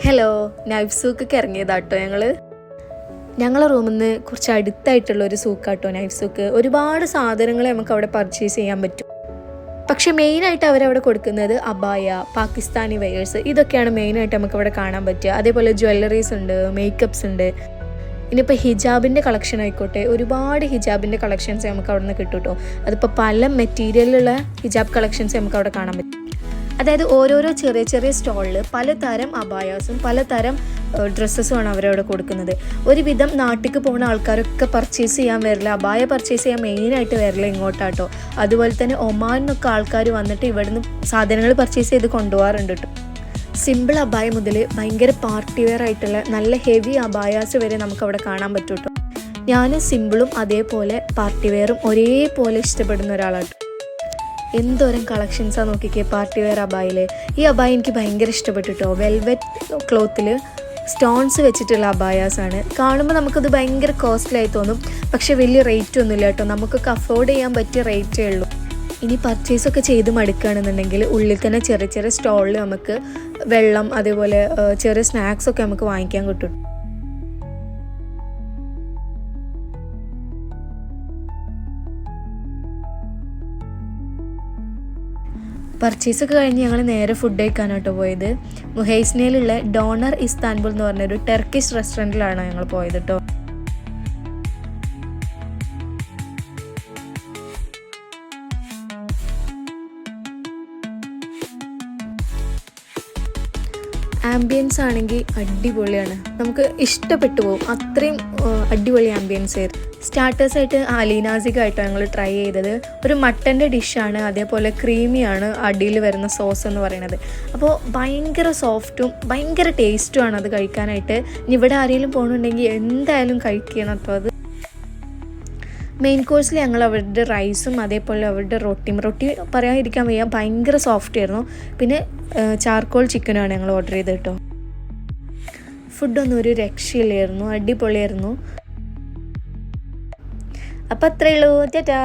Hello, knife സൂക്കൊക്കെ ഇറങ്ങിയതാട്ടോ ഞങ്ങളെ റൂമിൽ നിന്ന് കുറച്ച് അടുത്തായിട്ടുള്ള ഒരു സൂക്കാട്ടോ നൈഫ് സൂക്ക്. ഒരുപാട് സാധനങ്ങൾ നമുക്ക് അവിടെ പർച്ചേസ് ചെയ്യാൻ പറ്റും. പക്ഷേ മെയിനായിട്ട് അവരവിടെ കൊടുക്കുന്നത് അബായ, പാകിസ്ഥാനി വെയേഴ്സ്, ഇതൊക്കെയാണ് മെയിനായിട്ട് നമുക്ക് അവിടെ കാണാൻ പറ്റുക. അതേപോലെ ജ്വല്ലറീസ് ഉണ്ട്, മേക്കപ്സ് ഉണ്ട്. ഇനിയിപ്പോൾ ഹിജാബിൻ്റെ കളക്ഷൻ ആയിക്കോട്ടെ, ഒരുപാട് ഹിജാബിൻ്റെ കളക്ഷൻസ് നമുക്ക് അവിടെ നിന്ന് കിട്ടും കേട്ടോ. അതിപ്പോൾ പല മെറ്റീരിയലിലുള്ള ഹിജാബ് കളക്ഷൻസ് നമുക്ക് അവിടെ കാണാൻ പറ്റും. അതായത് ഓരോരോ ചെറിയ ചെറിയ സ്റ്റോളിൽ പലതരം അബായാസും പലതരം ഡ്രസ്സസുമാണ് അവരവിടെ കൊടുക്കുന്നത്. ഒരുവിധം നാട്ടിലേക്ക് പോകുന്ന ആൾക്കാരൊക്കെ പർച്ചേസ് ചെയ്യാൻ വരില്ല, അബായ പർച്ചേസ് ചെയ്യാൻ മെയിനായിട്ട് വരില്ല ഇങ്ങോട്ടാട്ടോ. അതുപോലെ തന്നെ ഒമാനിന്നൊക്കെ ആൾക്കാർ വന്നിട്ട് ഇവിടുന്ന് സാധനങ്ങൾ പർച്ചേസ് ചെയ്ത് കൊണ്ടുപോകാറുണ്ട് കേട്ടോ. സിമ്പിൾ അബായ മുതൽ ഭയങ്കര പാർട്ടി വെയർ ആയിട്ടുള്ള നല്ല ഹെവി അബായാസ് വരെ നമുക്കവിടെ കാണാൻ പറ്റും കേട്ടോ. ഞാൻ സിമ്പിളും അതേപോലെ പാർട്ടി വെയറും ഒരേപോലെ ഇഷ്ടപ്പെടുന്ന ഒരാളാട്ടോ. എന്തോരം കളക്ഷൻസാണ് നോക്കിക്കേ പാർട്ടി വെയർ അബായിൽ. ഈ അബായ എനിക്ക് ഭയങ്കര ഇഷ്ടപ്പെട്ടു കേട്ടോ. വെൽവെറ്റ് ക്ലോത്തിൽ സ്റ്റോൺസ് വെച്ചിട്ടുള്ള അബായാസാണ്. കാണുമ്പോൾ നമുക്കത് ഭയങ്കര കോസ്റ്റ്ലി ആയി തോന്നും, പക്ഷേ വലിയ റേറ്റ് ഒന്നുമില്ല കേട്ടോ. നമുക്കൊക്കെ അഫോർഡ് ചെയ്യാൻ പറ്റിയ റേറ്റേ ഉള്ളൂ. ഇനി പർച്ചേസൊക്കെ ചെയ്ത് മടുക്കുകയാണെന്നുണ്ടെങ്കിൽ ഉള്ളിൽ തന്നെ ചെറിയ ചെറിയ സ്റ്റോളിൽ നമുക്ക് വെള്ളം അതേപോലെ ചെറിയ സ്നാക്സൊക്കെ നമുക്ക് വാങ്ങിക്കാൻ കിട്ടും. പർച്ചേസൊക്കെ കഴിഞ്ഞ് ഞങ്ങൾ നേരെ ഫുഡ് കഴിക്കാനാട്ടോ പോയത്. മുഹൈസ്നയിലുള്ള ഡോണർ ഇസ്താൻബുൾ എന്ന് പറഞ്ഞൊരു ടർക്കിഷ് റെസ്റ്റോറൻറ്റിലാണ് ഞങ്ങൾ പോയത് കേട്ടോ. ആംബിയൻസ് ആണെങ്കിൽ അടിപൊളിയാണ്, നമുക്ക് ഇഷ്ടപ്പെട്ടു പോകും. അത്രയും അടിപൊളി ആംബിയൻസ് ആയിരുന്നു. സ്റ്റാർട്ടേഴ്സായിട്ട് അലീനാസിക്കായിട്ടോ ഞങ്ങൾ ട്രൈ ചെയ്തത്. ഒരു മട്ടൻ്റെ ഡിഷാണ്, അതേപോലെ ക്രീമിയാണ് അടിയിൽ വരുന്ന സോസ് എന്ന് പറയുന്നത്. അപ്പോൾ ഭയങ്കര സോഫ്റ്റും ഭയങ്കര ടേസ്റ്റുമാണ് അത് കഴിക്കാനായിട്ട്. ഇനി ഇവിടെ ആരെങ്കിലും പോകുന്നുണ്ടെങ്കിൽ എന്തായാലും കഴിക്കണം കേട്ടോ അത്. മെയിൻ കോഴ്സിൽ ഞങ്ങൾ അവരുടെ റൈസും അതേപോലെ അവരുടെ റൊട്ടി പറയാതിരിക്കാൻ വയ്യ, ഭയങ്കര സോഫ്റ്റ് ആയിരുന്നു. പിന്നെ ചാർക്കോൾ ചിക്കനുമാണ് ഞങ്ങൾ ഓർഡർ ചെയ്തത് കേട്ടോ. ഫുഡൊന്നും ഒരു രക്ഷയില്ലായിരുന്നു, അടിപൊളിയായിരുന്നു. അപ്പം അത്രയേ ഉള്ളൂ, ടാറ്റാ.